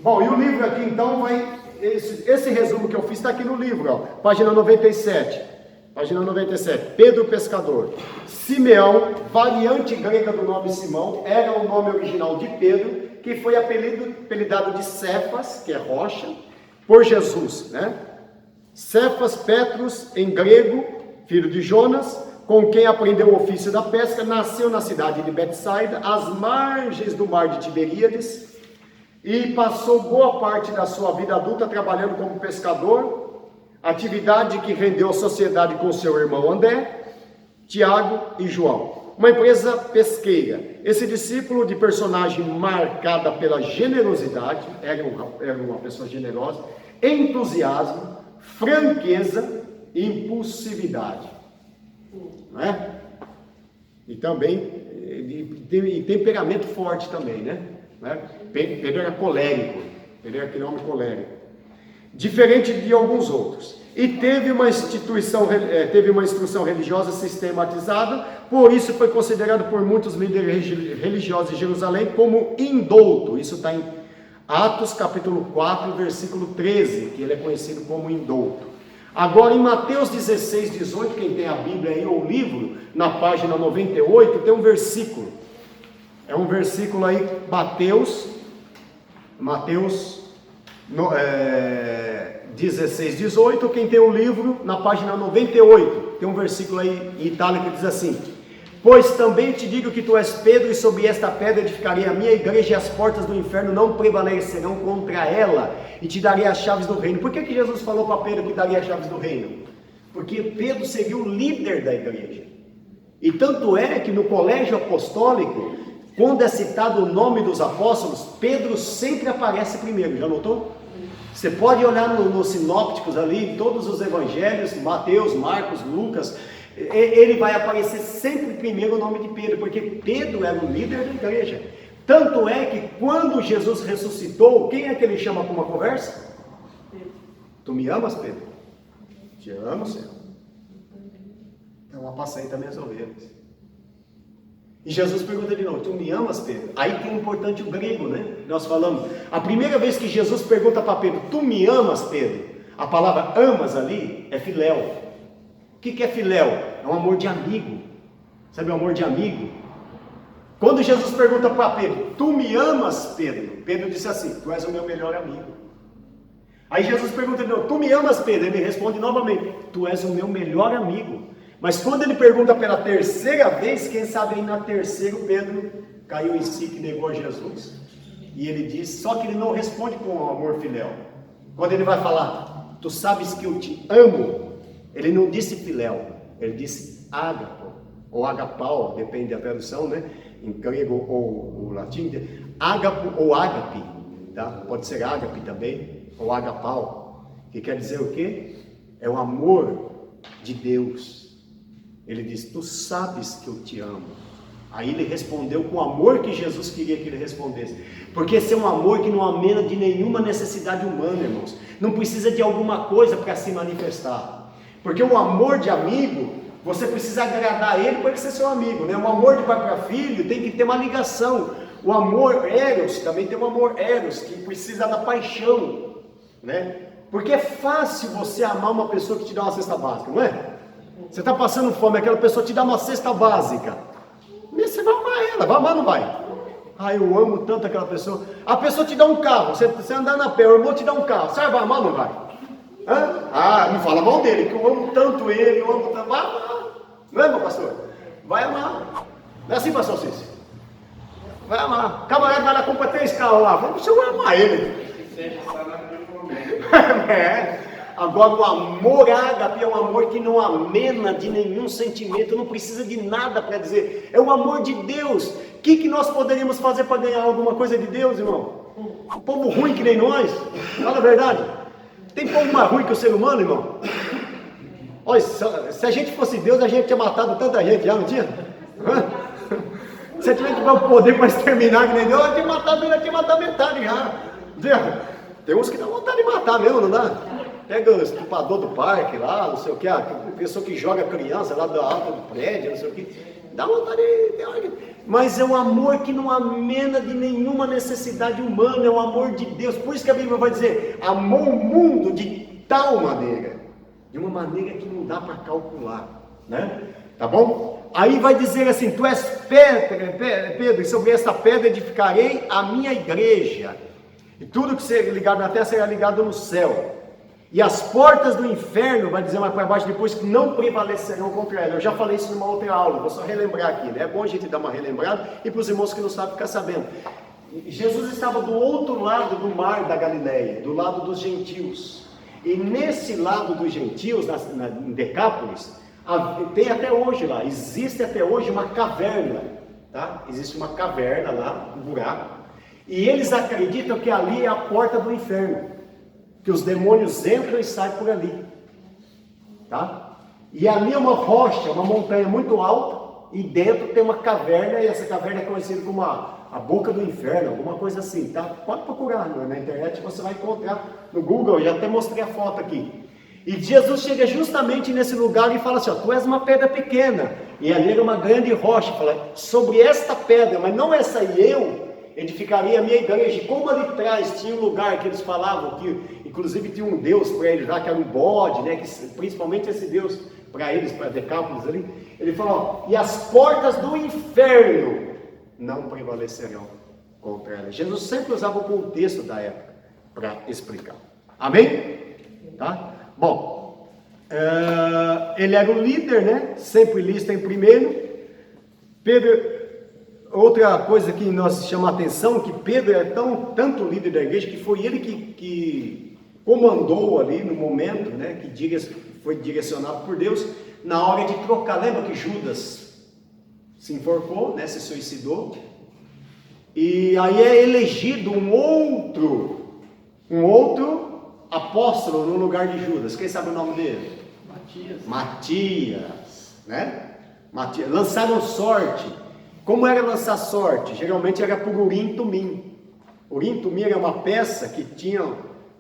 Bom, e o livro aqui então vai... Esse resumo que eu fiz está aqui no livro, ó, página 97. Página 97. Pedro o Pescador. Simeão, variante grega do nome Simão, era o nome original de Pedro, que foi apelidado de Cefas, que é rocha, por Jesus, né? Cefas Petrus, em grego, filho de Jonas, com quem aprendeu o ofício da pesca, nasceu na cidade de Betsaida, às margens do mar de Tiberíades, e passou boa parte da sua vida adulta trabalhando como pescador, atividade que rendeu sociedade com seu irmão André, Tiago e João. Uma empresa pesqueira. Esse discípulo de personagem marcada pela generosidade, era uma pessoa generosa, entusiasmo, franqueza e impulsividade. Não é? E também e temperamento forte também, né? Pedro era colérico, ele era aquele homem colérico, diferente de alguns outros, e teve uma instrução religiosa sistematizada, por isso foi considerado por muitos líderes religiosos de Jerusalém como indouto. Isso está em Atos capítulo 4, versículo 13, que ele é conhecido como indouto. Agora em Mateus 16, 18, quem tem a Bíblia aí, ou o livro, na página 98, tem um versículo. É um versículo aí, Mateus 16, 18, quem tem o livro, na página 98, tem um versículo aí em itálico que diz assim: pois também te digo que tu és Pedro, e sobre esta pedra edificarei a minha igreja, e as portas do inferno não prevalecerão contra ela, e te darei as chaves do reino. Por que Jesus falou para Pedro que daria as chaves do reino? Porque Pedro seria o líder da igreja, e tanto é que no colégio apostólico, quando é citado o nome dos apóstolos, Pedro sempre aparece primeiro, já notou? Você pode olhar nos sinópticos ali, em todos os evangelhos, Mateus, Marcos, Lucas, ele vai aparecer sempre primeiro o nome de Pedro, porque Pedro era o líder da igreja. Tanto é que quando Jesus ressuscitou, quem é que ele chama para uma conversa? Pedro. Tu me amas, Pedro? Te amo, Senhor. Então apacenta minhas ovelhas. E Jesus pergunta de novo: tu me amas, Pedro? Aí tem um importante o grego, né? Nós falamos, a primeira vez que Jesus pergunta para Pedro: tu me amas, Pedro? A palavra amas ali é filéu. O que é filéu? É um amor de amigo. Sabe o amor de amigo? Quando Jesus pergunta para Pedro: tu me amas, Pedro? Pedro disse assim: tu és o meu melhor amigo. Aí Jesus pergunta de novo: tu me amas, Pedro? Ele responde novamente: tu és o meu melhor amigo. Mas quando ele pergunta pela terceira vez, quem sabe aí na terceira Pedro caiu em si, que negou a Jesus. E ele diz, só que ele não responde com amor filéu. Quando ele vai falar: tu sabes que eu te amo, ele não disse filéu, ele disse ágapo, ou agapau, depende da tradução, né? Em grego ou latim, ágapo ou ágape, tá? Pode ser ágape também, ou agapau, que quer dizer o quê? É o amor de Deus. Ele diz: tu sabes que eu te amo. Aí ele respondeu com o amor que Jesus queria que ele respondesse. Porque esse é um amor que não amena de nenhuma necessidade humana, irmãos. Não precisa de alguma coisa para se manifestar. Porque o amor de amigo, você precisa agradar ele para ele ser seu amigo, né? O amor de pai para filho tem que ter uma ligação. O amor eros, também tem um amor eros, que precisa da paixão, né? Porque é fácil você amar uma pessoa que te dá uma cesta básica, não é? Você está passando fome, aquela pessoa te dá uma cesta básica, você vai amar ela, vai amar ou não vai? Ah, eu amo tanto aquela pessoa. A pessoa te dá um carro, você andar na pé, o irmão te dá um carro, você vai amar ou não vai? Hã? Ah, não fala mal dele, que eu amo tanto ele, eu amo tanto, vai amar, não é, meu pastor? Vai amar, não é assim, pastor Cícero? Vai amar, camarada vai lá, compra 3 carros lá, você vai amar ele. Agora o amor ágape é um amor que não amena de nenhum sentimento, não precisa de nada para dizer, é o amor de Deus. O que nós poderíamos fazer para ganhar alguma coisa de Deus, irmão? Um povo ruim que nem nós, fala a verdade. Tem povo mais ruim que o ser humano, irmão? Olha, se a gente fosse Deus, a gente tinha matado tanta gente já, não tinha? Se a gente tivesse o poder para exterminar que nem Deus, tinha matado metade já. Tem uns que dá vontade de matar mesmo, não dá? Pega o estuprador do parque lá, não sei o que, a pessoa que joga criança lá da alta do prédio, não sei o que. dá vontade de... Mas é um amor que não amena de nenhuma necessidade humana, é o amor de Deus. Por isso que a Bíblia vai dizer, amou o mundo de tal maneira, de uma maneira que não dá para calcular, né? Tá bom? Aí vai dizer assim, tu és Pedro, e sobre esta pedra edificarei a minha igreja, e tudo que ser ligado na terra será ligado no céu. E as portas do inferno, vai dizer mais para baixo depois, que não prevalecerão contra ela. Eu já falei isso numa outra aula, vou só relembrar aqui, né? É bom a gente dar uma relembrada, e para os irmãos que não sabem ficar sabendo. Jesus estava do outro lado do mar da Galileia, do lado dos gentios. E nesse lado dos gentios, em Decápolis, tem até hoje lá, existe até hoje uma caverna, tá? Existe uma caverna lá, um buraco, e eles acreditam que ali é a porta do inferno, que os demônios entram e saem por ali, tá? E ali é uma rocha, uma montanha muito alta, e dentro tem uma caverna, e essa caverna é conhecida como a boca do inferno, alguma coisa assim, tá? Pode procurar na internet, você vai encontrar no Google, eu já até mostrei a foto aqui. E Jesus chega justamente nesse lugar e fala assim, ó, tu és uma pedra pequena, e ali era uma grande rocha, fala, sobre esta pedra, mas não essa aí, eu edificaria a minha igreja. E como ali atrás tinha um lugar que eles falavam, que inclusive tinha um deus para eles lá, que era um bode, né, que, principalmente esse deus, para eles, para Decápolis ali, ele falou, ó, e as portas do inferno não prevalecerão contra ela. Jesus sempre usava o contexto da época para explicar. Amém? Tá? Bom, ele era o líder, né? Sempre lista em primeiro. Pedro, outra coisa que nos chama a atenção, que Pedro é tanto líder da igreja, que foi ele que comandou ali no momento, né? Que foi direcionado por Deus, na hora de trocar. Lembra que Judas se enforcou, né? Se suicidou. E aí é elegido um outro apóstolo no lugar de Judas. Quem sabe o nome dele? Matias, né? Matias. Lançaram sorte. Como era lançar sorte? Geralmente era por Urim e Tumim. Urim e Tumim era uma peça que tinha,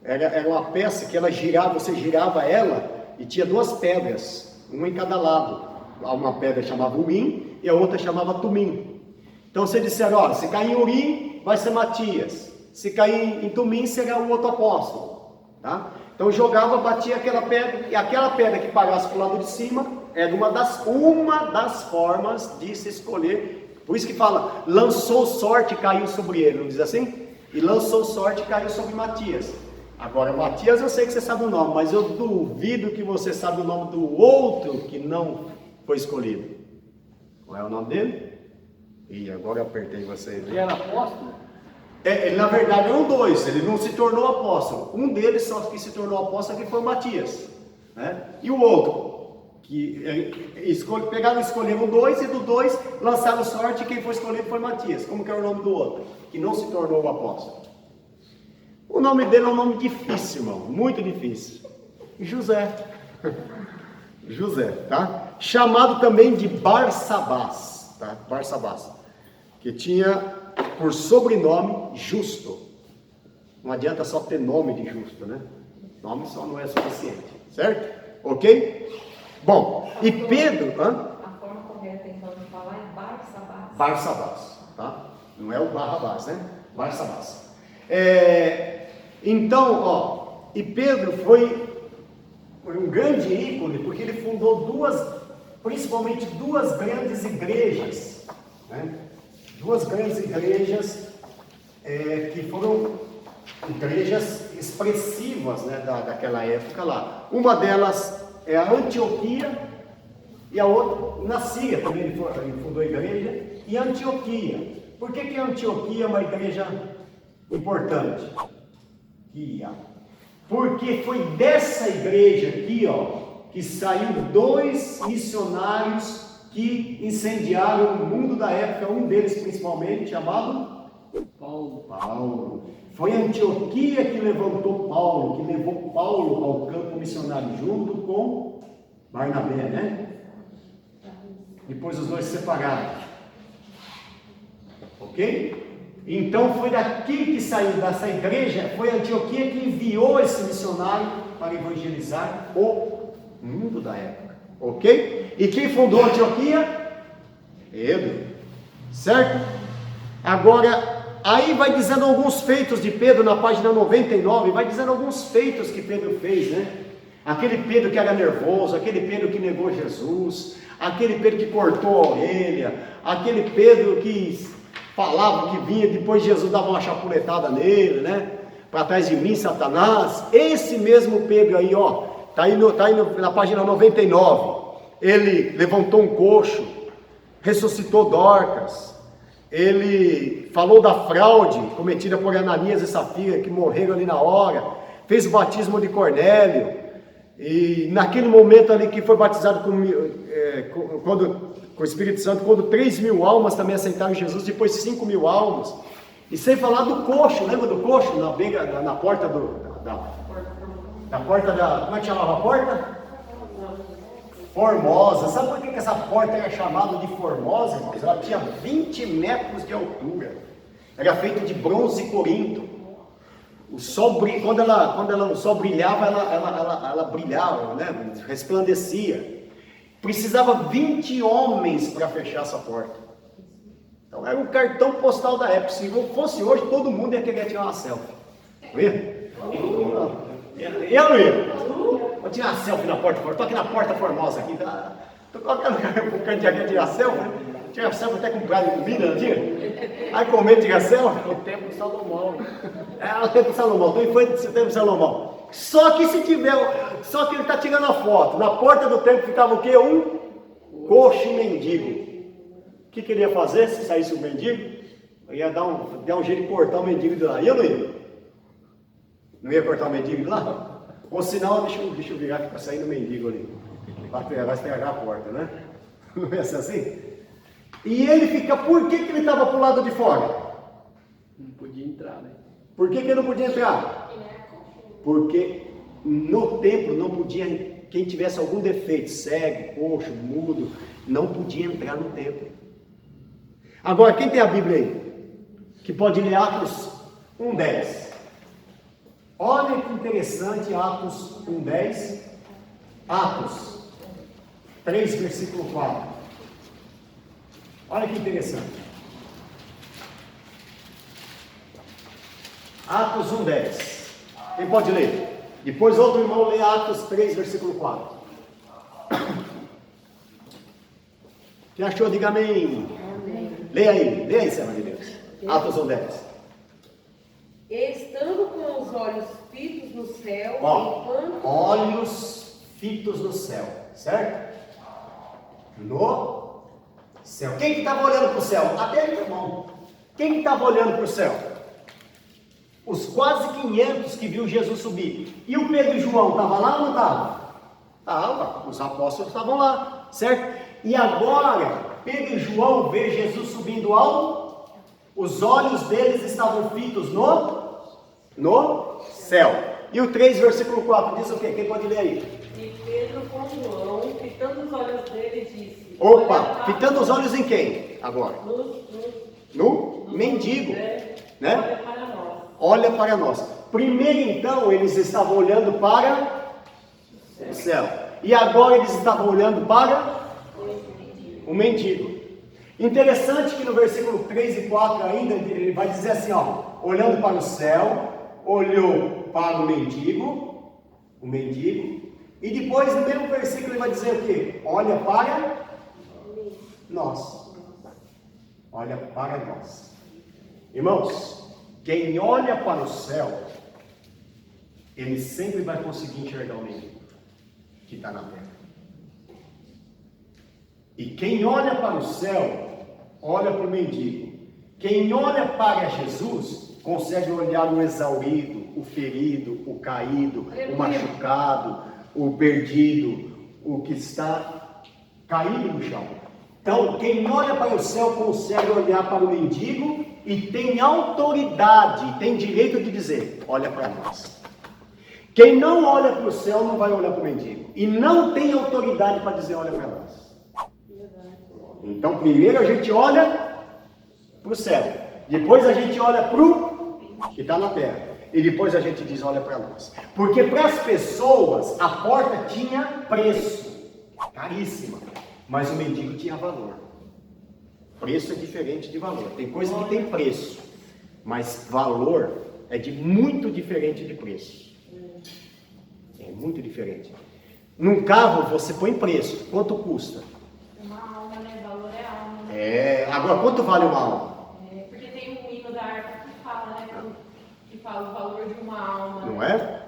era uma peça que ela girava, você girava ela e tinha duas pedras, uma em cada lado. Uma pedra chamava Urim e a outra chamava Tumim. Então você disseram, ó, se cair em Urim vai ser Matias, se cair em Tumim será o outro apóstolo. Tá? Então jogava, batia aquela pedra, e aquela pedra que parasse para o lado de cima era uma das formas de se escolher. Por isso que fala, lançou sorte e caiu sobre ele, não diz assim? E lançou sorte e caiu sobre Matias. Agora Matias eu sei que você sabe o nome, mas eu duvido que você sabe o nome do outro que não foi escolhido. Qual é o nome dele? Ih, agora eu apertei vocês. Ele era apóstolo? Ele na verdade eram dois, ele não se tornou apóstolo. Um deles só que se tornou apóstolo que foi Matias, né? E o outro, escolheram dois, e do dois lançaram sorte, e quem foi escolhido foi Matias. Como que é o nome do outro? Que não se tornou o apóstolo. O nome dele é um nome difícil, irmão, muito difícil. José. José, tá? Chamado também de Barsabás, tá? Barsabás, que tinha por sobrenome Justo. Não adianta só ter nome de justo, né? Nome só não é suficiente, certo? Ok? Bom, e Pedro... A forma correta então de falar é Barsabás. Barsabás, tá? Não é o Barrabás, né? Barsabás. Então, ó, e Pedro foi um grande ícone, porque ele fundou principalmente duas grandes igrejas, né? Duas grandes igrejas que foram igrejas expressivas, né, daquela época lá. Uma delas é a Antioquia, e a outra, na Síria também ele fundou a igreja, e Antioquia. Por que a Antioquia é uma igreja importante? Porque foi dessa igreja aqui, ó, que saiu dois missionários que incendiaram o mundo da época, um deles principalmente, chamado Paulo. Foi a Antioquia que levantou Paulo, que levou Paulo ao campo missionário, junto com Barnabé, né? Depois os dois se separaram. Ok? Então foi daqui que saiu, dessa igreja, foi a Antioquia que enviou esse missionário para evangelizar o mundo da época. Ok? E quem fundou a Antioquia? Pedro, certo? Agora, aí vai dizendo alguns feitos de Pedro na página 99, vai dizendo alguns feitos que Pedro fez, né? Aquele Pedro que era nervoso, aquele Pedro que negou Jesus, aquele Pedro que cortou a orelha, aquele Pedro que falava que vinha, depois Jesus dava uma chapuletada nele, né? Para trás de mim, Satanás. Esse mesmo Pedro aí, ó, tá aí na página 99. Ele levantou um coxo, ressuscitou Dorcas, ele falou da fraude cometida por Ananias e Safira, que morreram ali na hora, fez o batismo de Cornélio, e naquele momento ali que foi batizado com o Espírito Santo, quando 3.000 almas também aceitaram Jesus, depois 5.000 almas, e sem falar do coxo, lembra do coxo? Na porta da porta da, como é que chamava a porta? Formosa. Sabe por que essa porta era chamada de Formosa, irmãos? Ela tinha 20 metros de altura. Era feita de bronze corinto. O sol, quando o sol brilhava, ela brilhava, né? Resplandecia. Precisava 20 homens para fechar essa porta. Então era o cartão postal da época. Se fosse hoje, todo mundo ia querer tirar uma selfie. Não ia? Eu não ia. Vou tirar uma selfie na porta. Estou aqui na porta Formosa. Estou colocando o canto aqui tirar selfie. Né? Tirar selfie até com prato de comida, não tinha? Aí comer, tirar selfie. O tempo de Salomão. O tempo de Salomão. Então foi o tempo de Salomão. Só que se tiver, só que ele está tirando a foto. Na porta do templo ficava o quê? Um coxo mendigo. O que ele ia fazer se saísse o mendigo? Ia dar um jeito de cortar o mendigo de lá. E eu não ia. Não ia cortar o mendigo de lá? Ou senão, deixa eu virar que está saindo o mendigo ali. Vai estragar a porta, né? Não ia ser assim? E ele fica, por que ele estava para o lado de fora? Não podia entrar, né? Por que ele não podia entrar? Porque no templo não podia, quem tivesse algum defeito, cego, coxo, mudo, não podia entrar no templo. Agora, quem tem a Bíblia aí? Que pode ler Atos 1:10. Olha que interessante, Atos 1:10. Atos 3, versículo 4. Olha que interessante. Atos 1:10. Quem pode ler? Depois outro irmão lê Atos 3, versículo 4. Quem achou, diga amém. Leia aí, serva de Deus. Atos 1:10. Estando com os olhos fitos no céu, Olhos fitos no céu, certo? No céu. Quem que estava olhando para o céu? Até ele, irmão. Quem que estava olhando para o céu? Os quase 500 que viu Jesus subir. E o Pedro e João estavam lá ou não estavam? Estavam, os apóstolos estavam lá, certo? E agora, Pedro e João vê Jesus subindo alto, os olhos deles estavam fitos no céu. E o 3, versículo 4 diz o quê? Quem pode ler aí? E Pedro com João, fitando os olhos dele, disse: Opa, fitando os olhos em quem? Agora? No mendigo, né? Olha para nós. Olha para nós. Primeiro então eles estavam olhando para o céu. E agora eles estavam olhando para o mendigo. Interessante que no versículo 3 e 4 ainda, ele vai dizer assim, ó, olhando para o céu, olhou para o mendigo, e depois no mesmo versículo ele vai dizer o quê? Olha para nós. Olha para nós. Irmãos, quem olha para o céu, ele sempre vai conseguir enxergar o mendigo que está na terra. E quem olha para o céu, olha para o mendigo. Quem olha para Jesus, consegue olhar o exaurido, o ferido, o caído, o machucado, o perdido, o que está caído no chão. Então, quem olha para o céu, consegue olhar para o mendigo e tem autoridade, tem direito de dizer, olha para nós. Quem não olha para o céu, não vai olhar para o mendigo. E não tem autoridade para dizer, olha para nós. Então, primeiro a gente olha para o céu, depois a gente olha para o que está na terra, e depois a gente diz, olha para nós. Porque para as pessoas, a porta tinha preço, caríssima, mas o mendigo tinha valor. Preço é diferente de valor. Tem coisa que tem preço, mas valor é de muito diferente de preço. É muito diferente. Num carro você põe preço. Quanto custa? Uma alma, né? Valor é alma. Agora quanto vale uma alma? Porque tem um hino da harpa que fala, né? Que fala o valor de uma alma. Não é?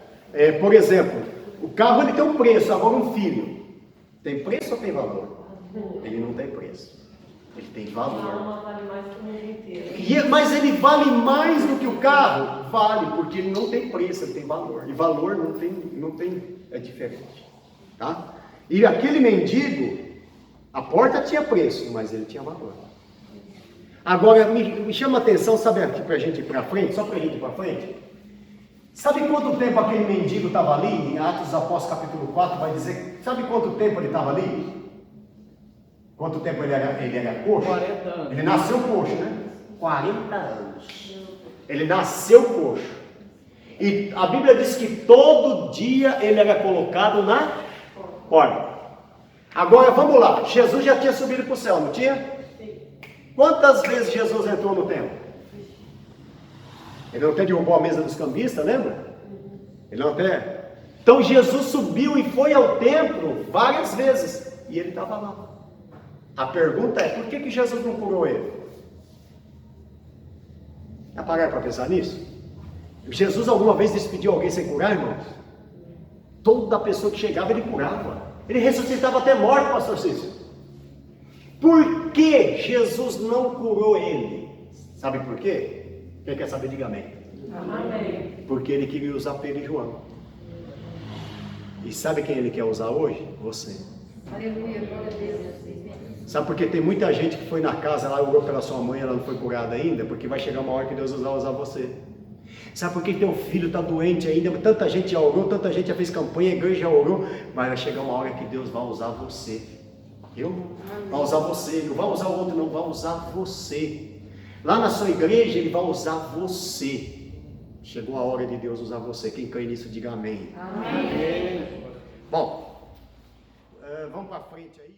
Por exemplo, o carro ele tem um preço, agora um filho. Tem preço ou tem valor? Ele não tem preço. Ele tem Uma valor. alma vale mais que o mundo inteiro. Mas ele vale mais do que o carro? Vale, porque ele não tem preço, ele tem valor. E valor não tem, é diferente. Tá? E aquele mendigo, a porta tinha preço, mas ele tinha valor. Agora, me chama a atenção, sabe aqui pra gente ir pra frente, só pra gente ir pra frente? Sabe quanto tempo aquele mendigo estava ali? Em Atos dos Apóstolos capítulo 4 vai dizer, sabe quanto tempo ele estava ali? Quanto tempo ele era coxo? 40 anos. Ele nasceu coxo, né? 40 anos. Ele nasceu coxo. E a Bíblia diz que todo dia ele era colocado na porta. Agora vamos lá. Jesus já tinha subido para o céu, não tinha? Quantas vezes Jesus entrou no templo? Ele não até derrubou a mesa dos cambistas, lembra? Ele não até. Então Jesus subiu e foi ao templo várias vezes. E ele estava lá. A pergunta é, por que Jesus não curou ele? Já pararam para pensar nisso? Jesus alguma vez despediu alguém sem curar, irmãos? Toda pessoa que chegava ele curava. Ele ressuscitava até morto, pastor Cícero. Por que Jesus não curou ele? Sabe por quê? Quem quer saber, diga amém. Amém. Porque ele queria usar Pedro e João. E sabe quem ele quer usar hoje? Você. Aleluia, glória a Deus. Sabe por que tem muita gente que foi na casa lá, orou pela sua mãe, ela não foi curada ainda? Porque vai chegar uma hora que Deus vai usar você. Sabe por que teu filho está doente ainda? Tanta gente já orou, tanta gente já fez campanha, a igreja já orou, mas vai chegar uma hora que Deus vai usar você. Eu não. Vai usar você, não vai usar o outro, não, vai usar você. Lá na sua igreja ele vai usar você. Chegou a hora de Deus usar você. Quem crê nisso, diga amém. Amém. Bom, vamos para frente aí.